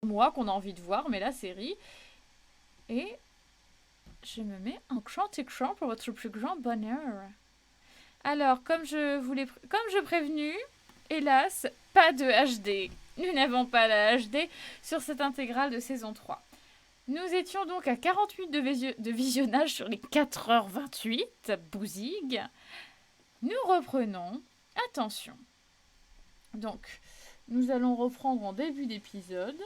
moi qu'on a envie de voir, mais la série. Et je me mets en grand écran pour votre plus grand bonheur. Alors, comme je prévenu, hélas, pas de HD. Nous n'avons pas la HD sur cette intégrale de saison 3. Nous étions donc à 48 de visionnage sur les 4h28, bousig. Nous reprenons. Attention. Donc, nous allons reprendre en début d'épisode.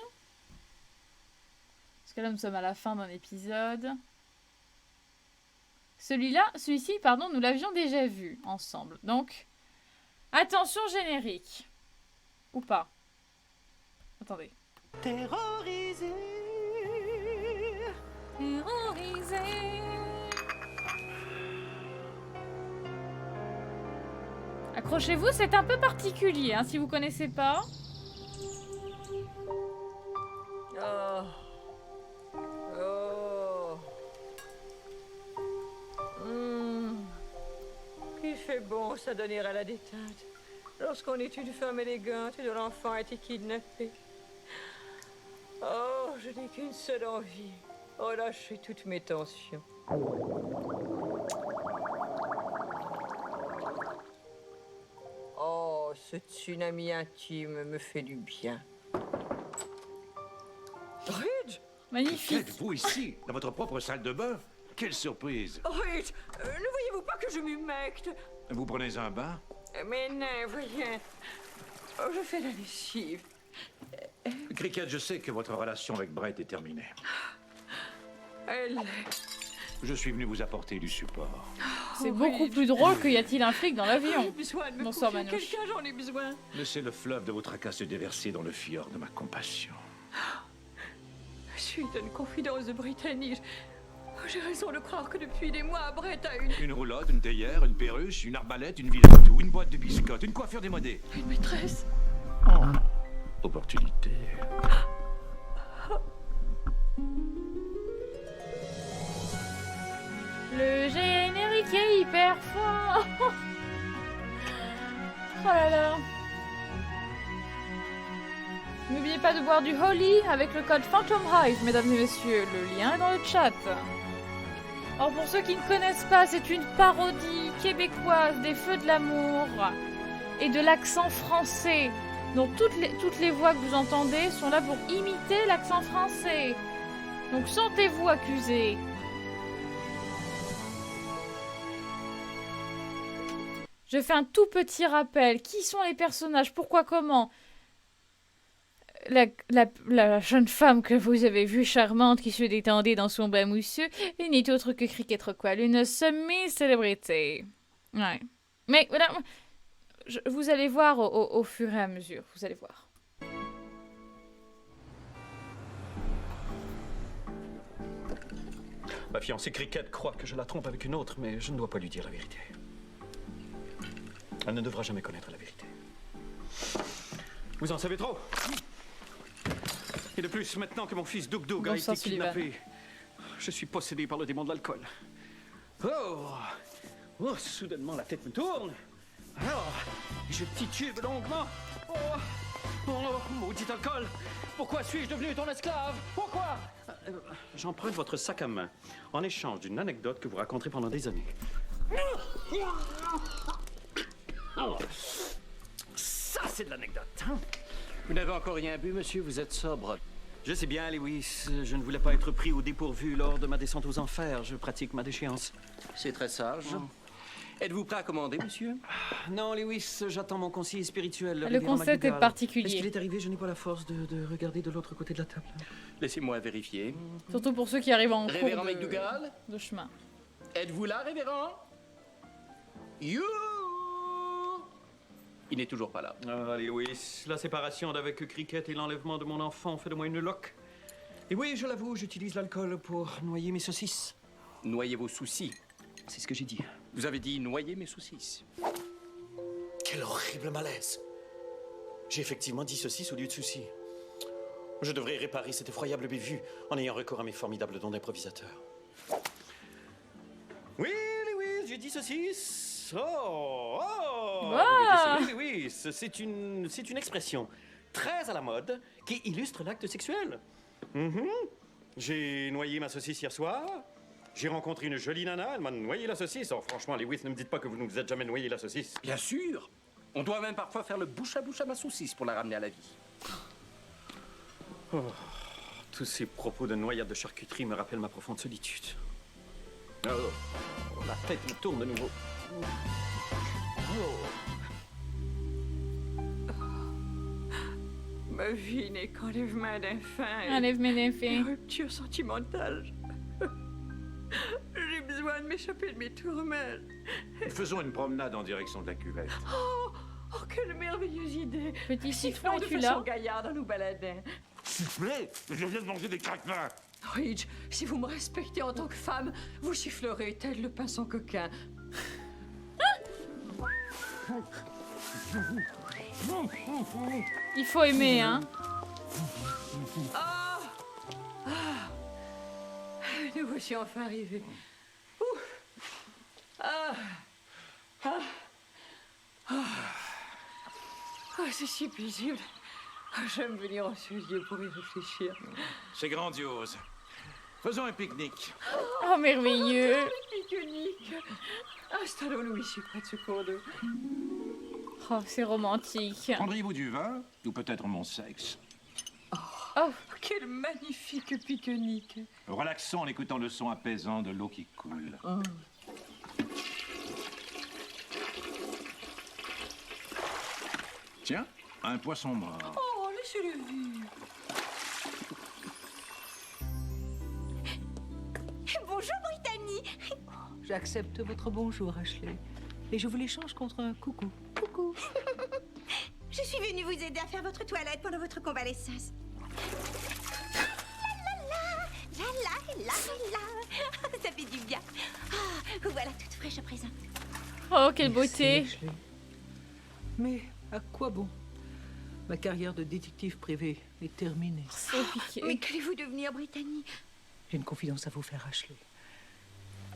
Parce que là, nous sommes à la fin d'un épisode. Celui-ci, nous l'avions déjà vu ensemble. Donc, attention générique. Ou pas. Attendez. Terrorisé. Terrorisé. Accrochez-vous, c'est un peu particulier, si vous connaissez pas. Oh. Oh. Il fait bon s'adonner à la détente lorsqu'on est une femme élégante et dont l'enfant a été kidnappé. Oh, je n'ai qu'une seule envie. Relâcher toutes mes tensions. Oh, ce tsunami intime me fait du bien. Ridge! Magnifique. Êtes-vous ici, dans votre propre salle de bain? Quelle surprise! Ridge! Ne voyez-vous pas que je m'humecte? Vous prenez un bain? Mais non, voyez. Oh, je fais la lessive. Cricket, je sais que votre relation avec Brett est terminée. Elle... Je suis venu vous apporter du support. C'est beaucoup plus drôle que y a-t-il un flic dans J'ai l'avion. besoin de me Bonsoir, confier à Manouche. quelqu'un, j'en ai besoin. Laissez le fleuve de vos tracas se déverser dans le fjord de ma compassion. Suite à une confidence de Brittany, j'ai raison de croire que depuis des mois, Brett a une Une roulotte, une théière, une perruche, une arbalète, une ville à tout, une boîte de biscottes, une coiffure démodée. maîtresse. Opportunité. Le générique est hyper fort. Oh là là. N'oubliez pas de boire du Holly avec le code Phantom Hive, mesdames et messieurs. Le lien est dans le chat. Alors pour ceux qui ne connaissent pas, c'est une parodie québécoise des Feux de l'amour et de l'accent français. Donc toutes les voix que vous entendez sont là pour imiter l'accent français. Donc sentez-vous accusés. Je fais un tout petit rappel. Qui sont les personnages? Pourquoi? Comment? La jeune femme que vous avez vue charmante qui se détendait dans son bain mousseux n'est autre que Cricket Rockwell, une semi-célébrité. Ouais. Mais voilà, vous allez voir au fur et à mesure. Vous allez voir. Ma fiancée Cricket croit que je la trompe avec une autre, mais je ne dois pas lui dire la vérité. Elle ne devra jamais connaître la vérité. Vous en savez trop. Et de plus, maintenant que mon fils Doug Doug a été kidnappé, je suis possédé par le démon de l'alcool. Oh, soudainement la tête me tourne. Alors, je titube longuement. Maudit alcool. Pourquoi suis-je devenu ton esclave? Pourquoi? J'emprunte votre sac à main en échange d'une anecdote que vous raconterez pendant des années. Ça, c'est de l'anecdote, hein? Vous n'avez encore rien bu, monsieur, vous êtes sobre. Je sais bien, Lewis, je ne voulais pas être pris au dépourvu lors de ma descente aux enfers. Je pratique ma déchéance. C'est très sage. Êtes-vous prêt à commander, monsieur? Non, Lewis, j'attends mon conseiller spirituel. Le révérend concept est McDougall. particulier. Est-ce qu'il est arrivé? Je n'ai pas la force de regarder de l'autre côté de la table. Laissez-moi vérifier. Surtout pour ceux qui arrivent en cours Révérend McDougall? de chemin. Êtes-vous là, révérend? You! Il n'est toujours pas là. Ah, Lewis, la séparation d'avec Cricket et l'enlèvement de mon enfant ont fait de moi une loque. Et oui, je l'avoue, j'utilise l'alcool pour noyer mes saucisses. Noyez vos soucis. C'est ce que j'ai dit. Vous avez dit noyer mes saucisses. Quel horrible malaise. J'ai effectivement dit saucisse au lieu de souci. Je devrais réparer cette effroyable bévue en ayant recours à mes formidables dons d'improvisateur. Oui, Lewis, j'ai dit saucisse. Oh, Wow. Lewis, c'est une expression très à la mode qui illustre l'acte sexuel. Mhm. J'ai noyé ma saucisse hier soir. J'ai rencontré une jolie nana, elle m'a noyé la saucisse. Oh, franchement, Lewis, ne me dites pas que vous ne vous êtes jamais noyé la saucisse. Bien sûr. On doit même parfois faire le bouche à ma saucisse pour la ramener à la vie. Oh, tous ces propos de noyade de charcuterie me rappellent ma profonde solitude. Oh, la tête me tourne de nouveau. Ma vie n'est qu'enlèvement d'un fin et Enlève-moi d'un fin. rupture sentimentale. J'ai besoin de m'échapper de mes tourments. Faisons une promenade en direction de la cuvette. Oh, quelle merveilleuse idée! Petit citron, de es-tu façon là? gaillarde en nous baladant. Sifflez! Je viens de manger des craquelins! Ridge, si vous me respectez en tant que femme, vous sifflerez tel le pinson coquin. Il faut aimer, hein. Nous voici enfin arrivés. Ouh. Ah. Ah. Ah. Ah, c'est si paisible. Ah, j'aime venir en ce lieu pour y réfléchir. C'est grandiose. Faisons un pique-nique. Oh, merveilleux. Pique-nique. Installons-nous ici près de ce cours d'eau. Oh, c'est romantique. Prendriez-vous du vin? Ou peut-être mon sexe? Oh, Quel magnifique pique-nique. Relaxons en écoutant le son apaisant de l'eau qui coule. Tiens, un poisson mort. Oh, laissez-le vivre. Bonjour, Brittany. J'accepte votre bonjour, Ashley. Et je vous l'échange contre un coucou. Coucou. Je suis venue vous aider à faire votre toilette pendant votre convalescence. La la la la la. Ça fait du bien. Ah, vous voilà toute fraîche à présent. oh, quelle beauté. Merci, Ashley. Mais à quoi bon? Ma carrière de détective privé est terminée. C'est piqué. Mais qu'allez-vous devenir, Brittany? J'ai une confidence à vous faire, Ashley.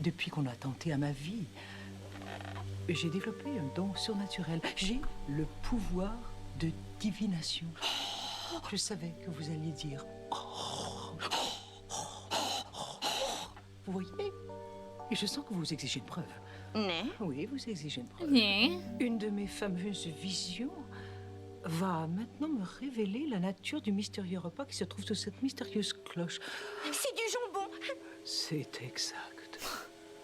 Depuis qu'on a tenté à ma vie, j'ai développé un don surnaturel. J'ai le pouvoir de divination. Je savais que vous alliez dire. Vous voyez? Et je sens que vous exigez une preuve. Non. Oui, vous exigez une preuve. Bien. Une de mes fameuses visions va maintenant me révéler la nature du mystérieux repas qui se trouve sous cette mystérieuse cloche. C'est du jambon. C'est exact.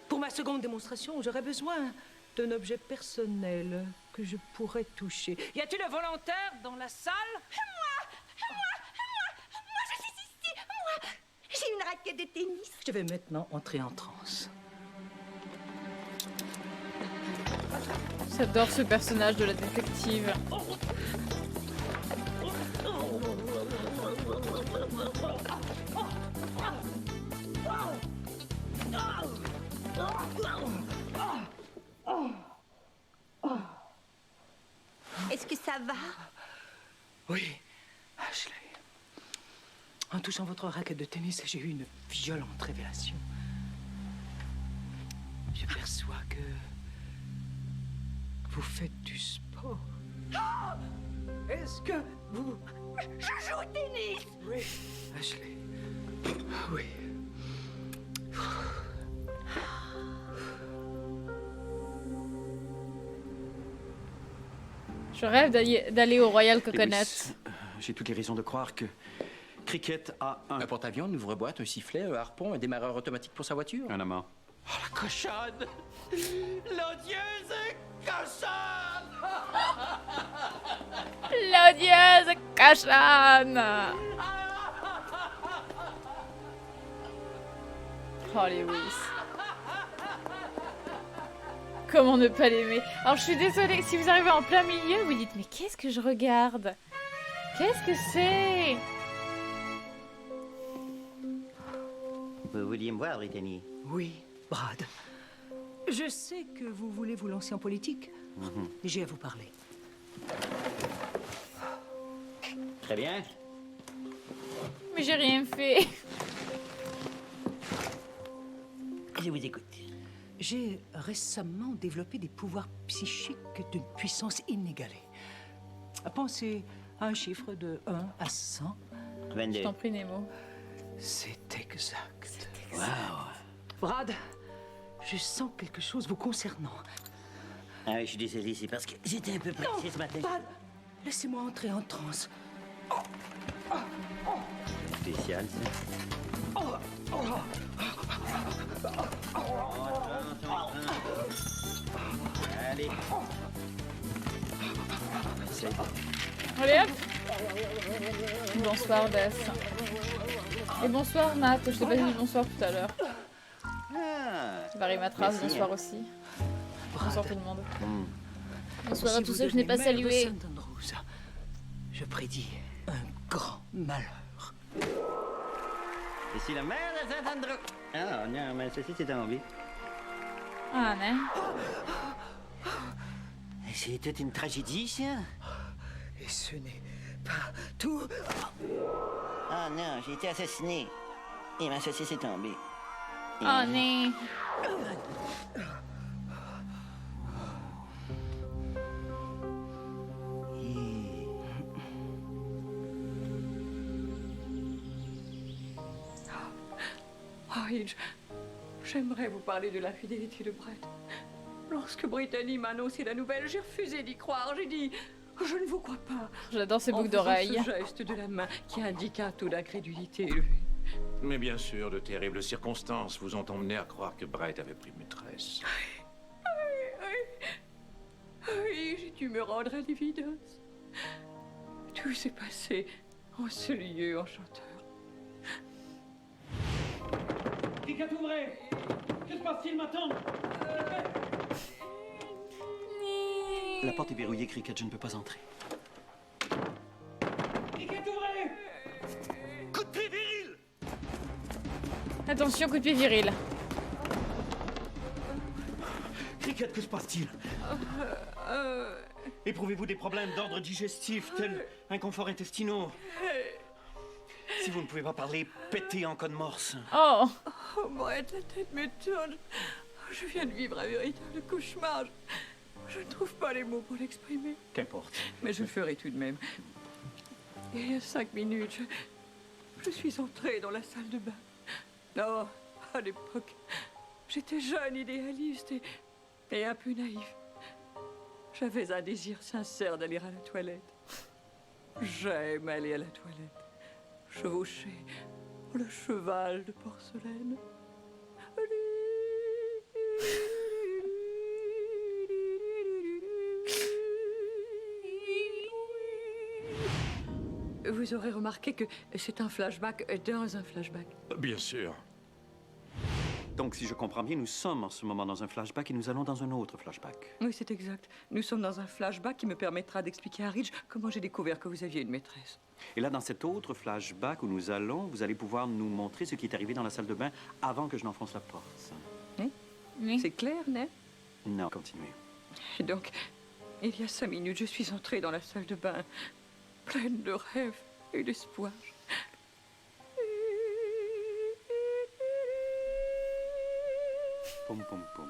Pour ma seconde démonstration, j'aurais besoin d'un objet personnel que je pourrais toucher. Y a-t-il un volontaire dans la salle? Moi, je suis ici. Moi. J'ai une raquette de tennis. Je vais maintenant entrer en transe. J'adore ce personnage de la détective. Est-ce que ça va? Oui, Ashley. En touchant votre raquette de tennis, j'ai eu une violente révélation. Je perçois que vous faites du sport. Est-ce que vous... Je joue au tennis. Oui, Ashley. Oui. Je rêve d'aller au Royal Coconut. Lewis, j'ai toutes les raisons de croire que Cricket a Un porte-avions, une ouvre-boîte, un sifflet, un harpon, un démarreur automatique pour sa voiture. un amant. Oh, la cochonne! L'odieuse cochonne! L'odieuse cochonne. Oh, Lewis. Comment ne pas l'aimer? Alors, je suis désolée, si vous arrivez en plein milieu, vous dites, mais qu'est-ce que je regarde? Qu'est-ce que c'est? Vous vouliez me voir, Brittany? Oui, Brad. Je sais que vous voulez vous lancer en politique. J'ai à vous parler. Très bien. Mais j'ai rien fait. Je vous écoute. J'ai récemment développé des pouvoirs psychiques d'une puissance inégalée. Pensez Un chiffre de 1 à 100. 22. Je t'en prie, Nemo. C'est exact. Waouh. Brad, je sens quelque chose vous concernant. Ah oui, je suis désolé, c'est parce que j'étais un peu pressé ce matin. Brad, laissez-moi entrer en transe. Spécial, ça. Allez. Allez hop. Bonsoir, Bess. Et bonsoir, Nat. Je t'ai pas dit bonsoir tout à l'heure. Ah. Barry Matras, Merci, bonsoir hein. aussi. Bonsoir tout le monde. Hmm. Bonsoir à Si tous vous ceux que je n'ai pas devenez maire de salués. St. Andrews, je prédis un grand malheur. Je suis le maire de Saint-Andrew. Ah non, mais ceci c'est tombé. Ah, mais. C'est toute une tragédie, ça. Et ce n'est pas tout. Ah non, j'ai été assassiné. Et ma saucisse est tombée. Oh, non. Oh, Hitch, j'aimerais vous parler de l'infidélité de Brett. Lorsque Brittany m'a annoncé la nouvelle, j'ai refusé d'y croire. J'ai dit, je ne vous crois pas. J'adore ces En boucles faisant d'oreilles. ce geste de la main qui indique un taux d'incrédulité élevé. Mais bien sûr, de terribles circonstances vous ont emmené à croire que Brett avait pris maîtresse. Oui, j'ai dû me rendre à l'évidence. Tout s'est passé en ce lieu enchanteur. Qui a ouvré? Que se passe-t-il maintenant? La porte est verrouillée, Cricket, je ne peux pas entrer. Qui a ouvré? Coup de pied viril! Attention, coup de pied viril. Cricket, que se passe-t-il? Éprouvez-vous des problèmes d'ordre digestif, tels inconforts intestinaux? Si vous ne pouvez pas parler, pétez en code morse. Oh. Oh, Brett, la tête me tourne. Je viens de vivre un véritable cauchemar. Je ne trouve pas les mots pour l'exprimer. Qu'importe. Mais je le ferai tout de même. Il y a 5 minutes, je suis entrée dans la salle de bain. Non, à l'époque, j'étais jeune, idéaliste et un peu naïve. J'avais un désir sincère d'aller à la toilette. J'aime aller à la toilette. Chevaucher le cheval de porcelaine. Vous aurez remarqué que c'est un flashback dans un flashback. Bien sûr. Donc, si je comprends bien, nous sommes en ce moment dans un flashback et nous allons dans un autre flashback. Oui, c'est exact. Nous sommes dans un flashback qui me permettra d'expliquer à Ridge comment j'ai découvert que vous aviez une maîtresse. Et là, dans cet autre flashback où nous allons, vous allez pouvoir nous montrer ce qui est arrivé dans la salle de bain avant que je n'enfonce la porte. Oui. C'est clair, n'est-ce? Non, continuez. Et donc, il y a 5 minutes, je suis entrée dans la salle de bain, pleine de rêves et d'espoir. Poum, poum, poum.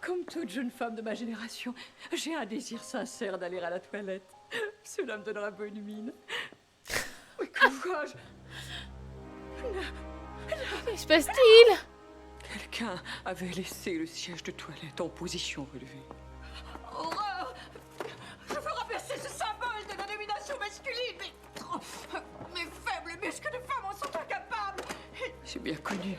Comme toute jeune femme de ma génération, j'ai un désir sincère d'aller à la toilette. Cela me donnera bonne mine. Mais que vois-je? Que se passe-t-il? Quelqu'un avait laissé le siège de toilette en position relevée. Horreur! Je veux renverser ce symbole de la domination masculine, mais mes faibles muscles de femme en sont incapables. C'est bien connu.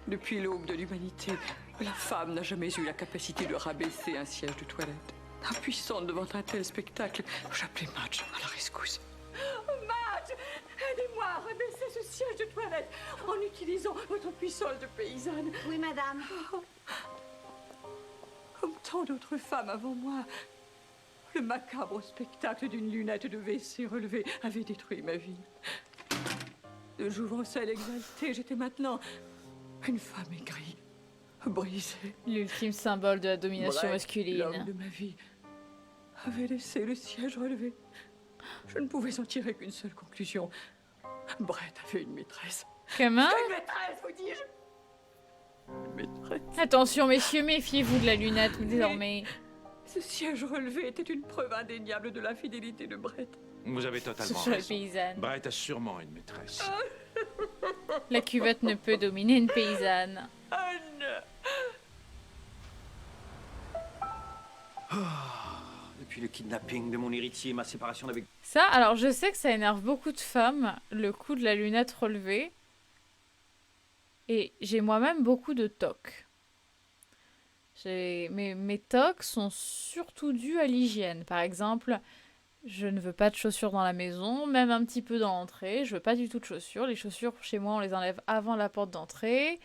Depuis l'aube de l'humanité, la femme n'a jamais eu la capacité de rabaisser un siège de toilette. Impuissante devant un tel spectacle, j'appelais Madge à la rescousse. Madge, aidez-moi à rabaisser ce siège de toilette en utilisant votre puissance de paysanne. Oui, madame. Comme tant d'autres femmes avant moi, le macabre spectacle d'une lunette de WC relevée avait détruit ma vie. De jouvencelle exaltée, j'étais maintenant une femme aigrie, brisée. L'ultime symbole de la domination Brett, masculine. l'homme de ma vie, avait laissé le siège relevé. Je ne pouvais en tirer qu'une seule conclusion. Brett avait une maîtresse. Comment? Une maîtresse, vous dis-je? Une maîtresse. Attention, messieurs, méfiez-vous de la lunette désormais. Ce siège relevé était une preuve indéniable de l'infidélité de Brett. Vous avez totalement Sur les raison. paysannes. Brett a sûrement une maîtresse. La cuvette ne peut dominer une paysanne. Anne! Depuis le kidnapping de mon héritier et ma séparation avec... Ça, alors je sais que ça énerve beaucoup de femmes, le coup de la lunette relevée. Et j'ai moi-même beaucoup de tocs. Mes tocs sont surtout dus à l'hygiène. Par exemple, je ne veux pas de chaussures dans la maison, même un petit peu dans l'entrée. Je veux pas du tout de chaussures. Les chaussures, chez moi, on les enlève avant la porte d'entrée.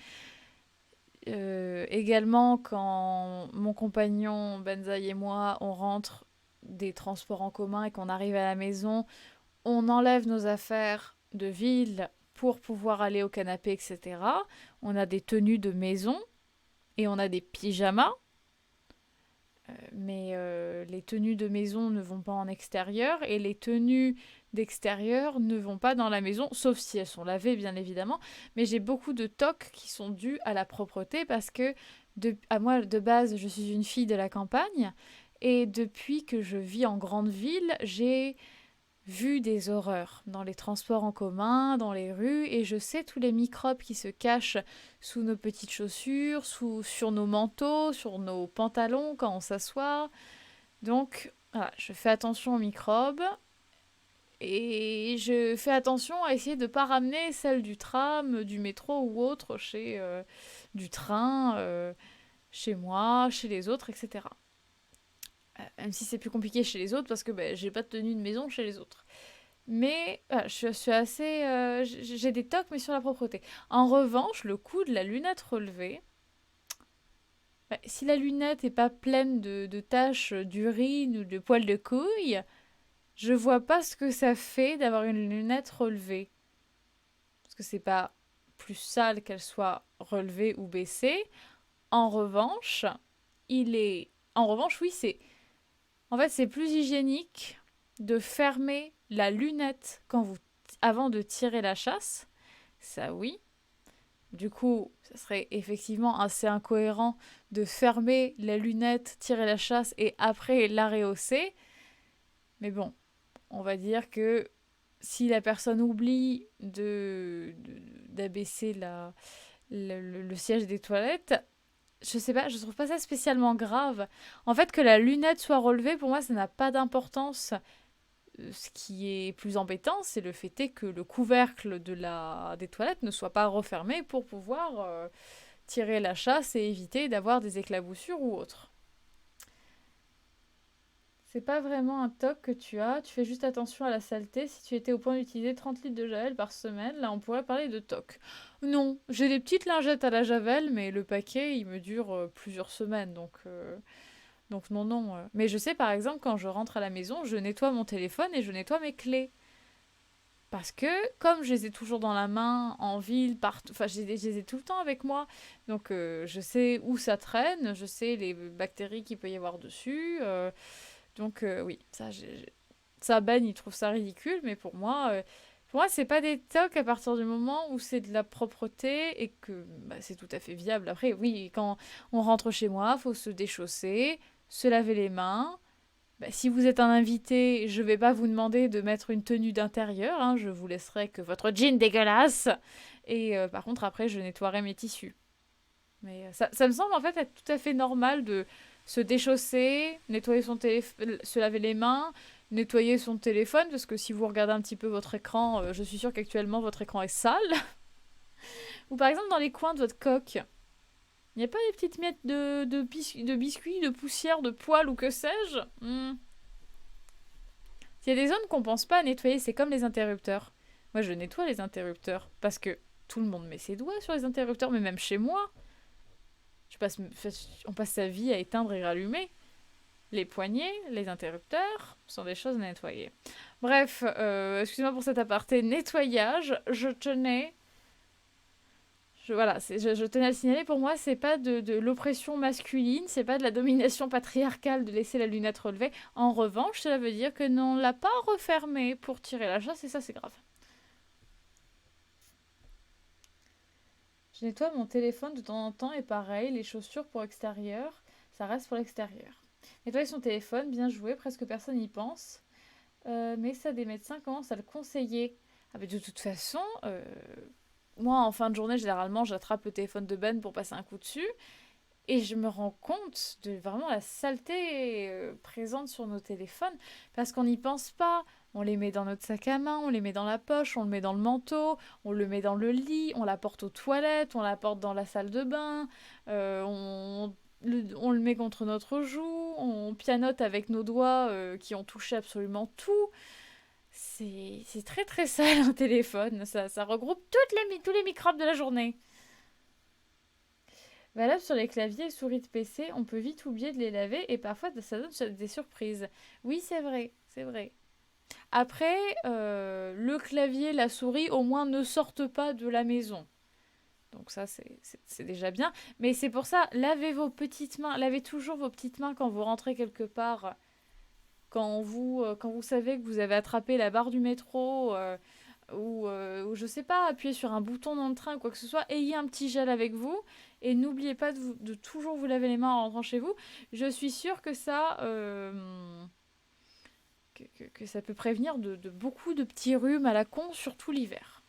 Également, quand mon compagnon Benzaï et moi, on rentre des transports en commun et qu'on arrive à la maison, on enlève nos affaires de ville pour pouvoir aller au canapé, etc. On a des tenues de maison et on a des pyjamas. Mais les tenues de maison ne vont pas en extérieur et les tenues d'extérieur ne vont pas dans la maison, sauf si elles sont lavées, bien évidemment. Mais j'ai beaucoup de tocs qui sont dus à la propreté parce que, moi, de base, je suis une fille de la campagne et depuis que je vis en grande ville, j'ai vu des horreurs dans les transports en commun, dans les rues, et je sais tous les microbes qui se cachent sous nos petites chaussures, sur nos manteaux, sur nos pantalons quand on s'assoit. Donc, voilà, je fais attention aux microbes et je fais attention à essayer de ne pas ramener celles du tram, du métro ou autre, du train, chez moi, chez les autres, etc. Même si c'est plus compliqué chez les autres parce que j'ai pas de tenue de maison chez les autres. Mais je suis assez... j'ai des tocs mais sur la propreté. En revanche, le coup de la lunette relevée, si la lunette est pas pleine de taches d'urine ou de poils de couille, je vois pas ce que ça fait d'avoir une lunette relevée. Parce que c'est pas plus sale qu'elle soit relevée ou baissée. En revanche, oui, c'est... En fait, c'est plus hygiénique de fermer la lunette avant de tirer la chasse. Ça, oui. Du coup, ça serait effectivement assez incohérent de fermer la lunette, tirer la chasse et après la rehausser. Mais bon, on va dire que si la personne oublie d'abaisser le siège des toilettes... Je sais pas, je trouve pas ça spécialement grave. En fait, que la lunette soit relevée, pour moi, ça n'a pas d'importance. Ce qui est plus embêtant, c'est le fait que le couvercle des toilettes ne soit pas refermé pour pouvoir tirer la chasse et éviter d'avoir des éclaboussures ou autre. C'est pas vraiment un toc que tu as, tu fais juste attention à la saleté. Si tu étais au point d'utiliser 30 litres de javel par semaine, là on pourrait parler de toc. Non, j'ai des petites lingettes à la javel, mais le paquet il me dure plusieurs semaines, donc non. Mais je sais par exemple, quand je rentre à la maison, je nettoie mon téléphone et je nettoie mes clés. Parce que, comme je les ai toujours dans la main, en ville, partout, enfin je les ai tout le temps avec moi, donc je sais où ça traîne, je sais les bactéries qu'il peut y avoir dessus... Donc oui, ça Ben il trouve ça ridicule, mais pour moi c'est pas des tocs à partir du moment où c'est de la propreté et que c'est tout à fait viable. Après oui, quand on rentre chez moi, faut se déchausser, se laver les mains. Si vous êtes un invité, je vais pas vous demander de mettre une tenue d'intérieur, hein, je vous laisserai que votre jean dégueulasse. Et par contre après je nettoierai mes tissus. Mais ça me semble en fait être tout à fait normal de se déchausser, nettoyer son téléphone, se laver les mains, nettoyer son téléphone, parce que si vous regardez un petit peu votre écran, je suis sûre qu'actuellement votre écran est sale. Ou par exemple dans les coins de votre coque, il n'y a pas des petites miettes de biscuits, de poussière, de poils ou que sais-je Il y a des zones qu'on pense pas à nettoyer, c'est comme les interrupteurs. Moi je nettoie les interrupteurs, parce que tout le monde met ses doigts sur les interrupteurs, mais même chez moi. On passe sa vie à éteindre et rallumer. Les poignées, les interrupteurs sont des choses à nettoyer. Bref, excusez-moi pour cet aparté nettoyage. Je tenais à le signaler. Pour moi, c'est pas de l'oppression masculine, c'est pas de la domination patriarcale de laisser la lunette relevée. En revanche, cela veut dire que l'on l'a pas refermée pour tirer la chasse et ça, c'est grave. Je nettoie mon téléphone de temps en temps et pareil, les chaussures pour extérieur, ça reste pour l'extérieur. Nettoyer son téléphone, bien joué, presque personne n'y pense. Mais ça, des médecins commencent à le conseiller. Ah, mais de toute façon, moi, en fin de journée, généralement, j'attrape le téléphone de Ben pour passer un coup dessus. Et je me rends compte de vraiment la saleté présente sur nos téléphones. Parce qu'on n'y pense pas. On les met dans notre sac à main, on les met dans la poche, on le met dans le manteau, on le met dans le lit, on l'apporte aux toilettes, on l'apporte dans la salle de bain, on le met contre notre joue, on pianote avec nos doigts qui ont touché absolument tout. C'est très très sale un téléphone, ça regroupe tous les microbes de la journée. Valable sur les claviers et souris de PC, on peut vite oublier de les laver et parfois ça donne des surprises. Oui, c'est vrai, c'est vrai. Après, le clavier, la souris, au moins ne sortent pas de la maison. Donc ça, c'est déjà bien. Mais c'est pour ça, lavez vos petites mains. Lavez toujours vos petites mains quand vous rentrez quelque part. Quand vous savez que vous avez attrapé la barre du métro ou je sais pas, appuyez sur un bouton dans le train ou quoi que ce soit. Ayez un petit gel avec vous. Et n'oubliez pas de toujours vous laver les mains en rentrant chez vous. Je suis sûre que ça... que ça peut prévenir de beaucoup de petits rhumes à la con, surtout l'hiver.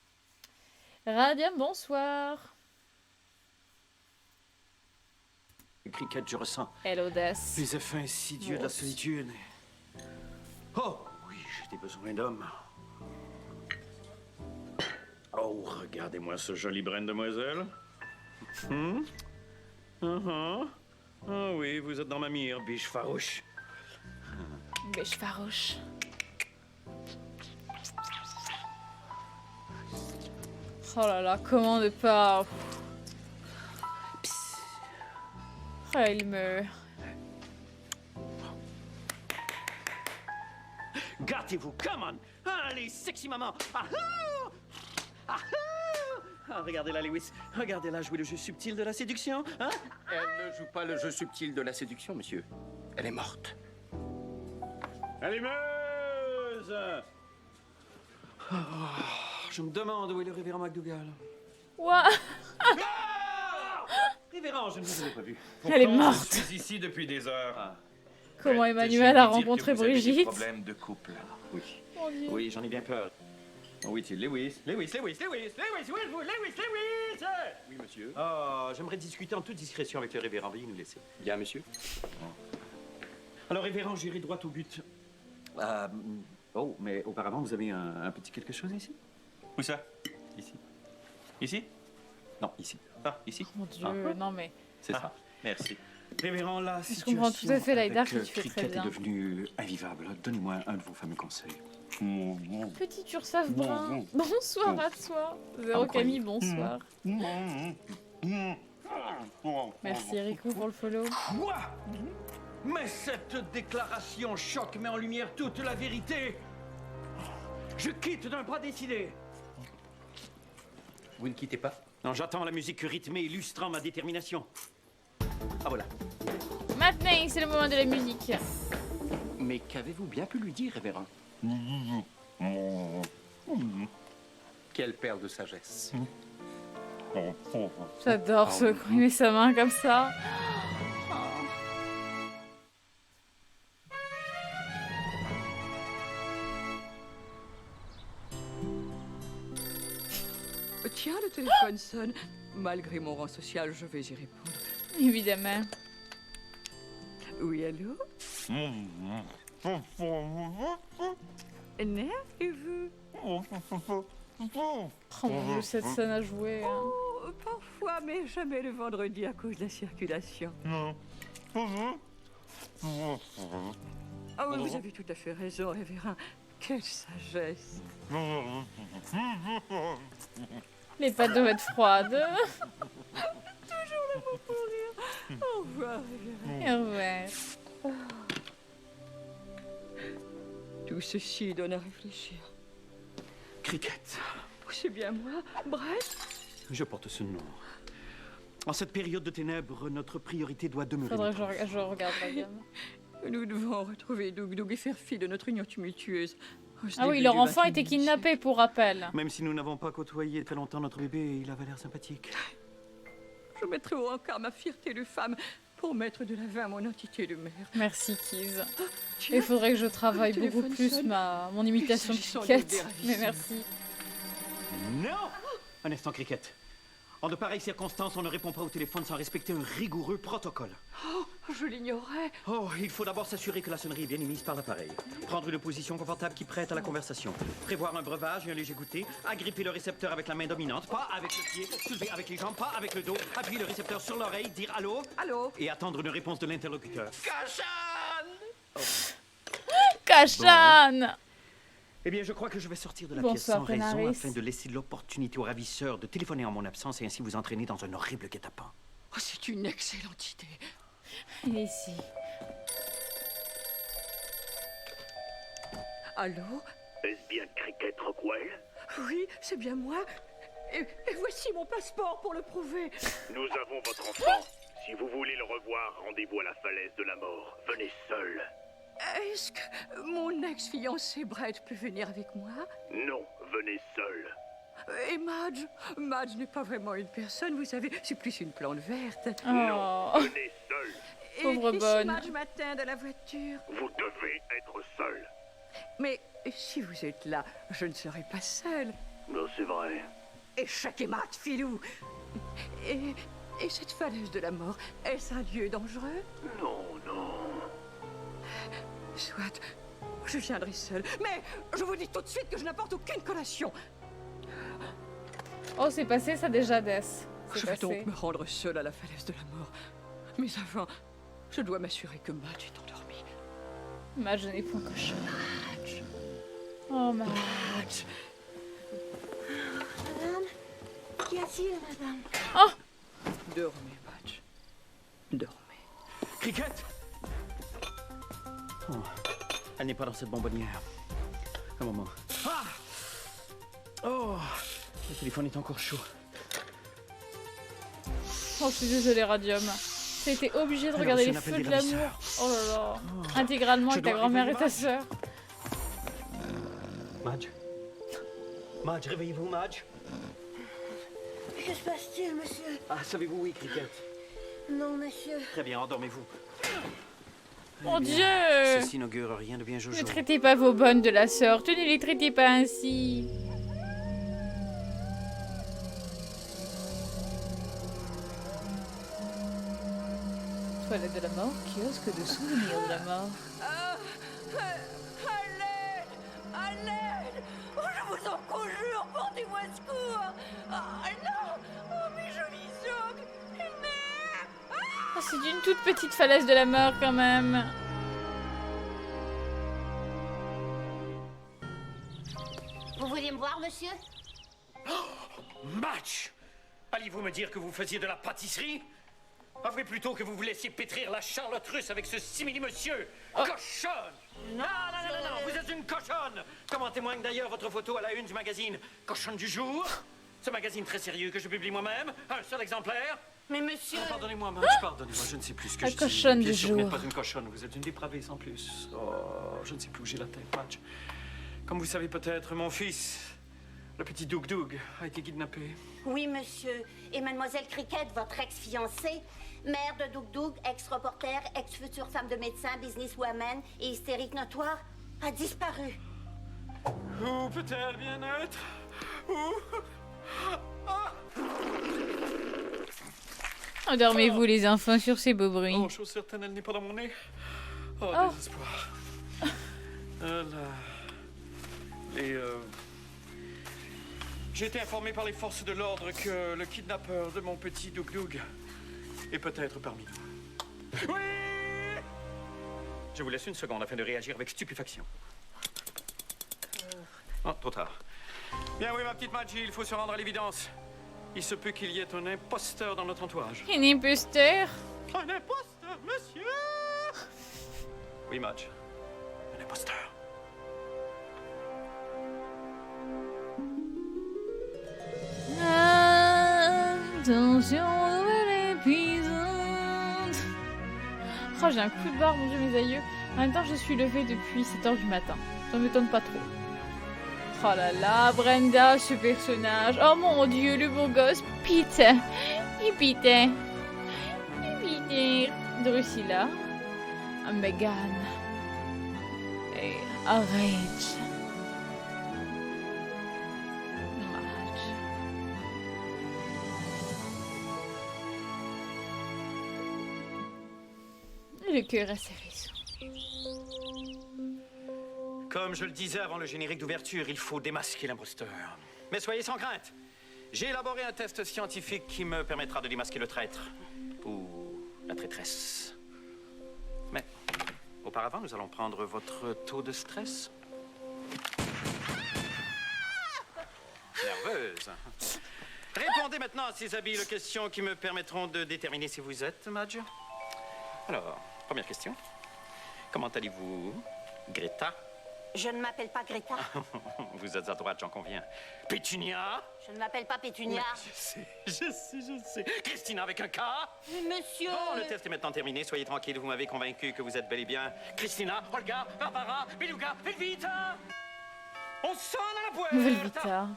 Radium, bonsoir. Cricket, je ressens Hello, Death. les effets insidieux de la solitude. Oh, oui, j'ai des besoins d'homme. Oh, regardez-moi ce joli brin de demoiselle. Ah oui, vous êtes dans ma mire, biche farouche. Biche farouche. Oh là là, comment ne pas... Oh, il meurt. Gâtez-vous, come on! Allez, sexy maman! Ah ah! Ah ah! Regardez-la, Lewis. Regardez-la jouer le jeu subtil de la séduction, hein? Elle ne joue pas le jeu subtil de la séduction, monsieur. Elle est morte. Allumeuse! Oh, je me demande où est le révérend McDougal. Ouah. Révérend, je ne vous avais pas vu. Elle est morte. Je suis ici depuis des heures. Comment Emmanuel a rencontré Vous avez des Brigitte. problèmes de couple. Oui. Mon Dieu. Oui, j'en ai bien peur. Oui, c'est Lewis. Lewis! Oui, monsieur. Ah, j'aimerais discuter en toute discrétion avec le révérend. Veuillez nous laisser. Bien, monsieur. Alors, révérend, j'irai droit au but. Oh, mais auparavant, vous avez un petit quelque chose ici? Où ça? Ici. Ici? Non, ici. Ah, ici? Mon Dieu, non mais... C'est ça. Merci. Révérend, la Je comprends tout à fait, Laïdar, que avec, tu fais très Cricket bien. est devenue invivable. Donnez-moi un de vos fameux conseils. Petit Ursaf Brun. Bonsoir à toi. Zéro Camille, bonsoir. Merci Rico pour le follow. Quoi? Mais cette déclaration choque, met en lumière toute la vérité. Je quitte d'un pas décidé. Vous ne quittez pas? Non, j'attends la musique rythmée illustrant ma détermination. Ah voilà. Maintenant, c'est le moment de la musique. Mais qu'avez-vous bien pu lui dire, révérend? Quelle perle de sagesse. J'adore ce quand il met sa main comme ça. Tiens, le téléphone sonne. Malgré mon rang social, je vais y répondre. Évidemment. Oui, allô? Nervez-vous? Oh mon Dieu, cette scène à jouer. Hein. Oh, parfois, mais jamais le vendredi à cause de la circulation. Ah oui, vous avez tout à fait raison, révérend. Quelle sagesse. Les pâtes doivent être froides. Toujours le mot pour rire. Au revoir, révérend. Et ouais. Tout ceci donne à réfléchir. Cricket. C'est bien moi, Brett? Je porte ce nom. En cette période de ténèbres, notre priorité doit demeurer. Faudrait notre que je regarde la gamme. Nous devons retrouver Doug et faire fi de notre union tumultueuse. Ah oui, leur enfant était kidnappé, pour rappel. Même si nous n'avons pas côtoyé très longtemps notre bébé, il avait l'air sympathique. Je mettrai au rencard ma fierté de femme pour mettre de l'avant à mon entité de mère. Merci, Kiz. Tiens, Il faudrait que je travaille le beaucoup téléphone plus sonne. mon imitation de Il s'agit sans Cricket. doute des Mais ravisseurs. merci. Non! Un instant, Cricket. En de pareilles circonstances, on ne répond pas au téléphone sans respecter un rigoureux protocole. Oh, je l'ignorais. Oh, il faut d'abord s'assurer que la sonnerie est bien émise par l'appareil. Prendre une position confortable qui prête à la conversation. Prévoir un breuvage et un léger goûter. Agripper le récepteur avec la main dominante, pas avec le pied. Soulever avec les jambes, pas avec le dos. Appuyer le récepteur sur l'oreille, dire allô. Allô? Et attendre une réponse de l'interlocuteur. Kachan! Eh bien, je crois que je vais sortir de la Bonsoir, pièce sans raison Penaris. afin de laisser l'opportunité aux ravisseurs de téléphoner en mon absence et ainsi vous entraîner dans un horrible guet-apens. Oh, c'est une excellente idée. Il est ici. Allô? Est-ce bien Cricket Rockwell? Oui, c'est bien moi. Et voici mon passeport pour le prouver. Nous avons votre enfant. Si vous voulez le revoir, rendez-vous à la falaise de la mort. Venez seul. Est-ce que mon ex-fiancé Brett peut venir avec moi? Non, venez seul. Et Madge? Madge n'est pas vraiment une personne, vous savez, c'est plus une plante verte. Non, Oh, venez seul. Pauvre Et bonne. si Madge m'atteint de la voiture? Vous devez être seul. Mais si vous êtes là, je ne serai pas seule. Non, c'est vrai. Échec et mat, filou. Et cette falaise de la mort, est-ce un lieu dangereux? Non, non. Soit, je viendrai seule. Mais je vous dis tout de suite que je n'apporte aucune collation. oh c'est passé ça déjà, Death. C'est Je vais passé. donc me rendre seule à la falaise de la mort. Mais avant, je dois m'assurer que Madge est endormie. Madge n'est point cochon. Oh, Madge. Madge. Madame, qu'y a-t-il, madame? Oh, Dormez, Madge. Dormez. Cricket! Oh, elle n'est pas dans cette bonbonnière. Un moment. Ah! Oh! Le téléphone est encore chaud. oh, je suis désolée, Radium. T'as été obligé de Alors, regarder c'est les un appel feux des de l'amour. Oh là là. Intégralement Je avec ta dois grand-mère et réveiller ta sœur. Madge? Madge, réveillez-vous, Madge? Que se passe-t-il, monsieur? Ah, savez-vous, oui, Cricket. Non, monsieur. Très bien, endormez-vous. Mon Eh bien, Dieu! Ceci n'augure rien de bien jojo. Ne traitez pas vos bonnes de la sorte. Ne les traitez pas ainsi. Toilette de la mort, kiosque de souvenirs de la mort. À l'aide! À l'aide! Oh, je vous en conjure, portez-moi secours! Ah non! Oh, mes jolis ongles! Une mère! Oh, c'est d'une toute petite falaise de la mort quand même. Vous vouliez me voir, monsieur? Madge! Alliez-vous me dire que vous faisiez de la pâtisserie? Avouez plutôt que vous vous laissiez pétrir la charlotte russe avec ce simili-monsieur! Cochonne! Non, non, non, non, non, vous êtes une cochonne! Comme en témoigne d'ailleurs votre photo à la une du magazine Cochonne du jour. Ce magazine très sérieux que je publie moi-même, un seul exemplaire. Mais monsieur... Pardonnez-moi, Madge, pardonnez-moi, je ne sais plus ce que La je dis. cochonne Bien du sûr, vous n'êtes jour. pas une cochonne, vous êtes une dépravée sans plus. Oh, je ne sais plus où j'ai la tête, Madge. Comme vous savez peut-être, mon fils, le petit Doug Doug, a été kidnappé. Oui, monsieur. Et mademoiselle Cricket, votre ex-fiancée, mère de Doug Doug, ex-reporter, ex-future femme de médecin, businesswoman et hystérique notoire, a disparu. Où peut-elle bien être? Où? Ah! Endormez-vous les enfants sur ces beaux bruits. Oh, chose certaine, elle n'est pas dans mon nez. Oh, Oh. désespoir. J'ai été informé par les forces de l'ordre que le kidnappeur de mon petit Doug Doug est peut-être parmi nous. Oui! Je vous laisse une seconde afin de réagir avec stupéfaction. Oh, trop tard. Bien oui, ma petite Madge, il faut se rendre à l'évidence. Il se peut qu'il y ait un imposteur dans notre entourage. Un imposteur? Un imposteur, monsieur! Oui, Madge. Un imposteur. Attention, nouvel épisode. Oh, j'ai un coup de barre, mon dieu, mes aïeux. En même temps, je suis levée depuis 7h du matin. Ça m'étonne pas trop. Oh là là, Brenda, ce personnage. Oh mon dieu, le beau gosse, Peter. Et Peter. Et Peter. Drusilla, Megan et Rage. Le cœur à ses raisons. Comme je le disais avant le générique d'ouverture, il faut démasquer l'imposteur. Mais soyez sans crainte. J'ai élaboré un test scientifique qui me permettra de démasquer le traître. Ou la traîtresse. Mais auparavant, nous allons prendre votre taux de stress. Nerveuse. Répondez maintenant à ces habiles questions qui me permettront de déterminer si vous êtes Madge. Alors, première question. Comment allez-vous, Greta? Je ne m'appelle pas Greta. Vous êtes à droite, j'en conviens. Pétunia? Je ne m'appelle pas Pétunia. Je sais. Christina avec un K? Monsieur... Bon, le test est maintenant terminé. Soyez tranquille, vous m'avez convaincu que vous êtes bel et bien Christina, Olga, Barbara, Beluga, Velvita. On sonne à la puerta. Velvita.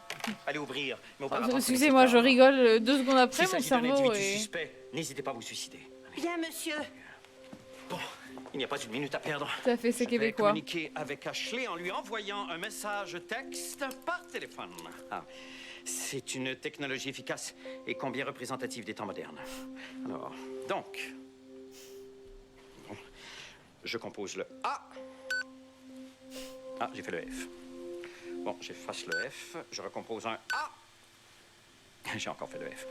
Allez ouvrir. Mais auparavant, Excusez-moi, je rigole 2 secondes après, S'il mon s'agit d'un cerveau individu est... suspect, n'hésitez pas à vous suicider. Bien, monsieur. Bon, il n'y a pas une minute à perdre. Tout à fait, c'est Je vais québécois. communiquer avec Ashley en lui envoyant un message texte par téléphone. Ah, c'est une technologie efficace et combien représentative des temps modernes. Alors, donc... Bon, je compose le A. Ah, j'ai fait le F. Bon, j'efface le F, je recompose un A. J'ai encore fait le F.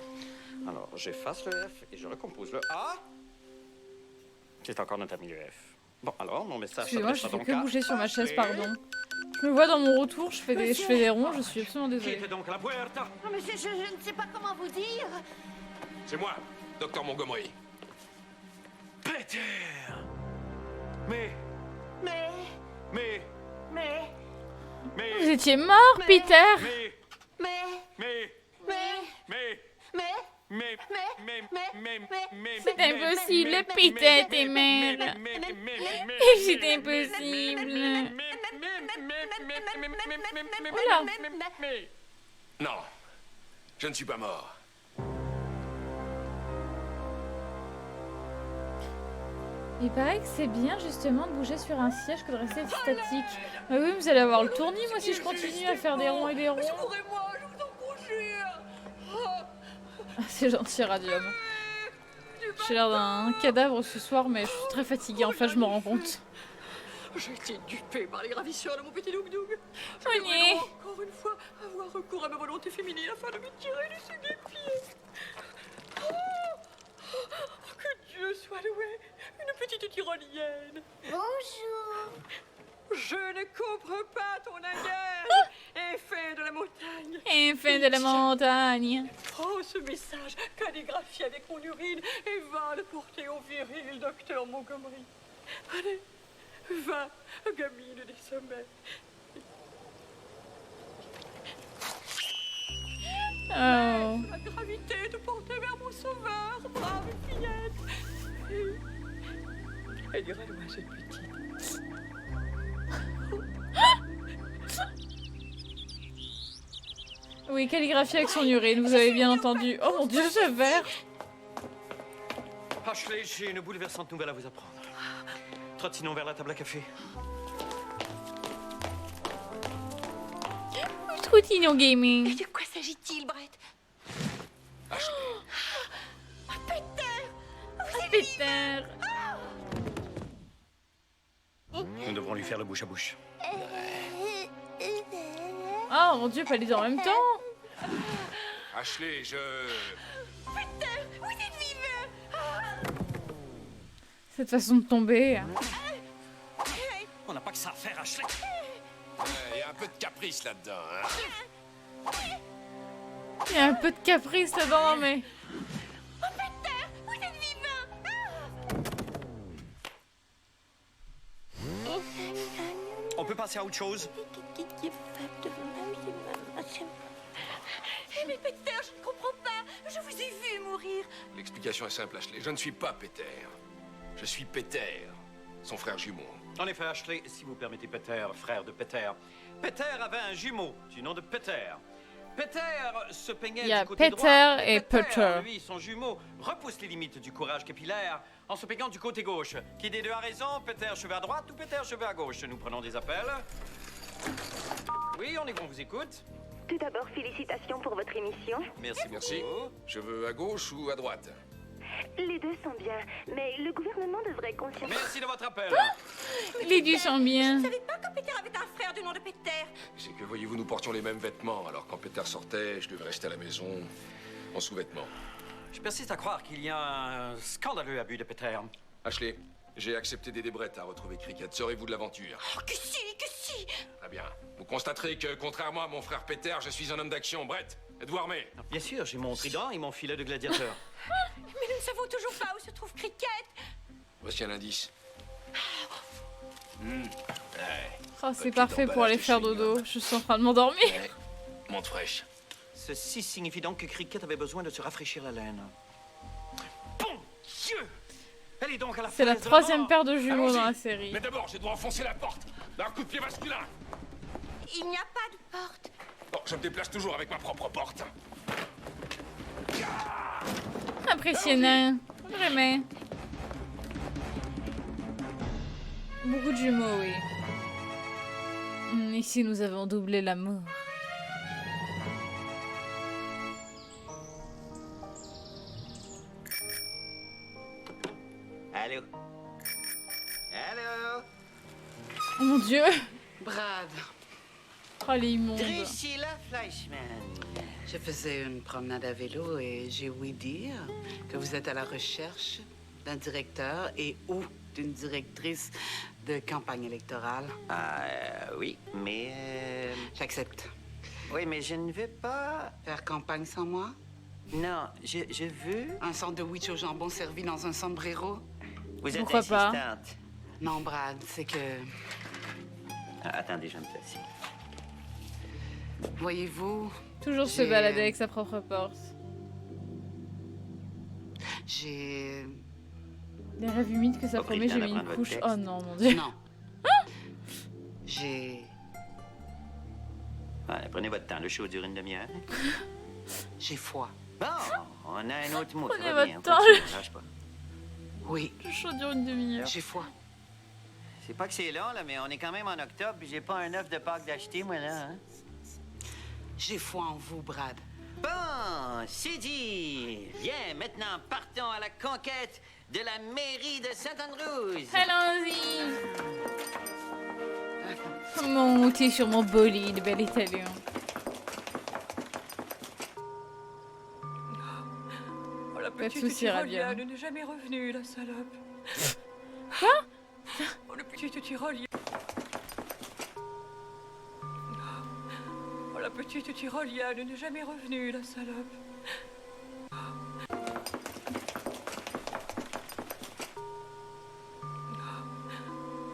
Alors, j'efface le F et je recompose le A. C'est encore notre ami le F. Bon, alors, mon message... Excusez-moi, je fais donc que à bouger sur ma chaise, Ashley. pardon. Je me vois dans mon retour, je fais des ronds, je suis absolument Qui désolée. était donc à la puerta? Oh, monsieur, je ne sais pas comment vous dire. C'est moi, Docteur Montgomery. Peter! Mais... Vous étiez mort, Peter! C'est impossible, Peter était mère. C'est impossible. Oula. Non, je ne suis pas mort. Il paraît que c'est bien justement de bouger sur un siège que de rester statique. Bah oui, vous allez avoir le tournis, moi, si je continue à faire des ronds et des ronds. Secourez-moi, je vous en conjure. Ah, c'est gentil, Radium. J'ai l'air d'un cadavre ce soir, mais je suis très fatiguée, enfin, je me rends compte. J'ai été dupée par les ravisseurs de mon petit Doug Doug. Je Oh, devrais nie. donc encore une fois avoir recours à ma volonté féminine afin de me tirer du pieds. Que Dieu soit loué, une petite tyrolienne. Bonjour. Je ne comprends pas ton langage. Effet de la montagne. Effet de la montagne. Prends ce message calligraphié avec mon urine et va le porter au viril docteur Montgomery. Allez, va, gamine des sommets. Oh. La gravité te portait vers mon sauveur, brave fillette. Elle irait loin, cette petite. Oui, calligraphie avec son urine, vous avez bien entendu. Oh mon dieu, ce verre. Ashley, j'ai une bouleversante nouvelle à vous apprendre. Trottinons vers la table à café. Troutinon gaming. De quoi s'agit-il, Brett? Peter. Nous devrons lui faire le bouche à bouche. Oh mon dieu, pas les deux en même temps. Ashley, je... Peter, vous êtes vivant. Cette façon de tomber. On n'a pas que ça à faire, Ashley. Il y a un peu de caprice là-dedans, hein? Il y a un peu de caprice là-dedans, mais... Vous êtes vivant. On peut passer à autre chose? Mais Peter, je ne comprends pas. Je vous ai vu mourir. L'explication est simple, Ashley. Je ne suis pas Peter. Je suis Peter, son frère jumeau. En effet, Ashley, si vous permettez Peter, frère de Peter. Peter avait un jumeau du nom de Peter. Peter se peignait Il y a du côté Peter droit. et Peter. Lui, son jumeau, repousse les limites du courage capillaire en se peignant du côté gauche. Qui des deux a raison? Peter cheveux à droite ou Peter cheveux à gauche? Nous prenons des appels. Oui, on vous écoute. Tout d'abord, félicitations pour votre émission. Merci, Merci. Je veux à gauche ou à droite? Les deux sont bien, mais le gouvernement devrait conscientiser... Merci de votre appel. Les deux sont bien. Je savais pas que Peter avait un frère du nom de Peter. C'est que, voyez-vous, nous portions les mêmes vêtements. Alors quand Peter sortait, je devais rester à la maison en sous-vêtements. Je persiste à croire qu'il y a un scandaleux abus de Peter. Ashley, j'ai accepté d'aider Brett à retrouver Cricket. Serez-vous de l'aventure? Oh, que si. Très bien. Vous constaterez que, contrairement à mon frère Peter, je suis un homme d'action. Brett, êtes-vous armé? Bien sûr, j'ai mon trident et mon filet de gladiateur. Mais nous ne savons toujours pas où se trouve Cricket. Voici un indice. Oh, c'est parfait pour aller faire dodo. Je suis en train de m'endormir. Monte fraîche. Ceci signifie donc que Cricket avait besoin de se rafraîchir la laine. Bon Dieu! Elle est donc à la C'est la falaise de troisième mort. paire de jumeaux Allons-y. dans la série. Mais d'abord, je dois enfoncer la porte d'un coup de pied masculin. Il n'y a pas de porte. Bon, je me déplace toujours avec ma propre porte. Impressionnant. Vraiment. Beaucoup de jumeaux, oui. Ici, nous avons doublé l'amour. Allô? Allô? Oh mon Dieu. Brad, Oh, les immondes. Drusilla Fleischmann. je faisais une promenade à vélo et j'ai ouï dire que vous êtes à la recherche d'un directeur et ou d'une directrice de campagne électorale. Oui, mais... J'accepte. Oui, mais je ne veux pas... Faire campagne sans moi? Non, je veux... Un sandwich au jambon servi dans un sombrero? Vous êtes Pourquoi pas? insistante. Non, Brad, c'est que... Attendez, je me place. Voyez-vous... Toujours se balader avec sa propre porte. J'ai... Les rêves humides que ça Pas pris promet, le temps j'ai mis une d'apprendre couche. votre Oh texte. non, mon Dieu. Non. J'ai... Ouais, prenez votre temps, le show dure une demi-heure. J'ai foi. Bon, on a un autre mot. Prenez ça va bien, votre on temps. continue, lâche pas. Oui. Le show dure une demi-heure. J'ai foi. C'est pas que c'est long, là, mais on est quand même en octobre, puis j'ai pas un œuf de Pâques d'acheter, moi, là. Hein? J'ai foi en vous, Brad. Bon, c'est dit. Bien, maintenant, partons à la conquête de la mairie de Saint-Andrews. Allons-y. Montez sur mon bolide, bel italien. Oh, la Pas de petite soucis, tyrolienne Rabia. n'est jamais revenue, la salope. Quoi? Oh, le petit tyrolien. Oh, la petite tyrolienne n'est jamais revenue, la salope.